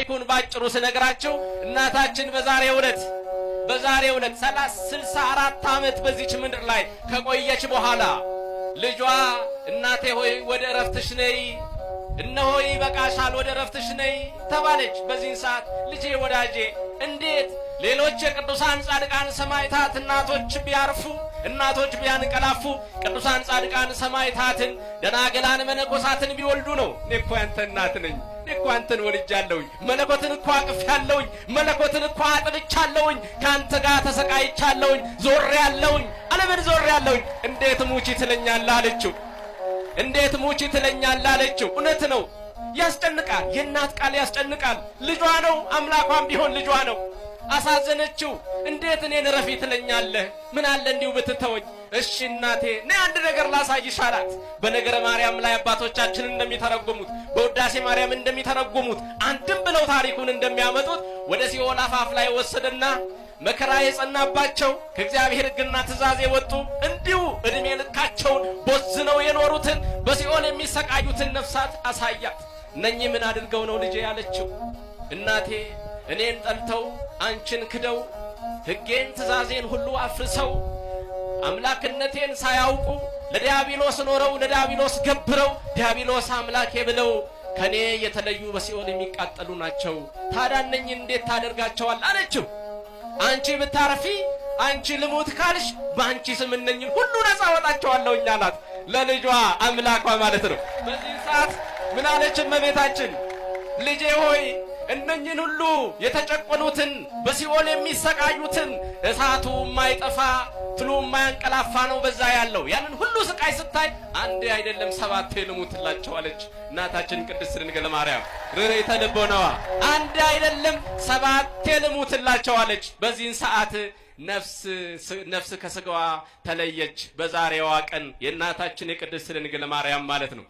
ታሪኩን ባጭሩ ስነግራችሁ እናታችን በዛሬው ዕለት 64 ዓመት በዚች ምድር ላይ ከቆየች በኋላ ልጇ እናቴ ሆይ ወደ እረፍትሽ ነይ፣ እነሆ ይበቃሻል፣ ወደ እረፍትሽ ነይ ተባለች። በዚህን ሰዓት ልጄ ወዳጄ እንዴት ሌሎች የቅዱሳን ጻድቃን ሰማዕታት እናቶች ቢያንቀላፉ ቅዱሳን ጻድቃን ሰማዕታትን ደናግላን መነኮሳትን ቢወልዱ ነው? እኔ እኮ ያንተ እናት ነኝ፣ እኔ እኮ አንተን ወልጃለሁኝ፣ መለኮትን እኮ አቅፌያለሁኝ፣ መለኮትን እኮ አጥብቻለሁኝ፣ ከአንተ ጋር ተሰቃይቻለሁኝ፣ ዞሬያለሁኝ፣ ዓለምን ዞሬያለሁኝ፣ እንዴት ሙቺ ትለኛለህ አለችው። እንዴት ሙቺ ትለኛለህ አለችው። እውነት ነው፣ ያስጨንቃል። የእናት ቃል ያስጨንቃል። ልጇ ነው፣ አምላኳም ቢሆን ልጇ ነው። አሳዘነችው። እንዴት እኔን ረፊ ትለኛለህ? ምን አለ እንዲሁ ብትተወኝ? እሺ እናቴ ነይ አንድ ነገር ላሳይሽ አላት። በነገረ ማርያም ላይ አባቶቻችን እንደሚተረጉሙት በውዳሴ ማርያም እንደሚተረጉሙት አንድም ብለው ታሪኩን እንደሚያመጡት ወደ ሲኦል አፋፍ ላይ ወሰደና መከራ የጸናባቸው ከእግዚአብሔር ሕግና ትእዛዝ የወጡ እንዲሁ ዕድሜ ልካቸውን ቦዝነው የኖሩትን በሲኦል የሚሰቃዩትን ነፍሳት አሳያት። እነኚህ ምን አድርገው ነው ልጄ ያለችው? እናቴ እኔን ጠልተው አንቺን ክደው ሕጌን ትእዛዜን ሁሉ አፍርሰው አምላክነቴን ሳያውቁ ለዲያብሎስ ኖረው ለዲያብሎስ ገብረው ዲያብሎስ አምላኬ ብለው ከኔ የተለዩ በሲኦል የሚቃጠሉ ናቸው። ታዲያ እነኚህን እንዴት ታደርጋቸዋል አለችው። አንቺ ብታረፊ አንቺ ልሙት ካልሽ በአንቺ ስም እነኚህን ሁሉ ነፃ ወጣቸዋለሁኝ አላት። ለልጇ አምላኳ ማለት ነው። በዚህ ሰዓት ምን አለች እመቤታችን? ልጄ ሆይ እነኚህን ሁሉ የተጨቆኑትን በሲኦል የሚሰቃዩትን እሳቱ የማይጠፋ ትሉ የማያንቀላፋ ነው በዛ ያለው ያንን ሁሉ ስቃይ ስታይ አንዴ አይደለም 7 ልሙትላቸው አለች እናታችን ቅድስት ድንግል ማርያም ርኅራኄ ልቦናዋ። አንዴ አይደለም 7 ልሙትላቸው አለች። በዚህን ሰዓት ነፍስ ከስጋዋ ተለየች። በዛሬዋ ቀን የእናታችን የቅድስት ድንግል ማርያም ማለት ነው።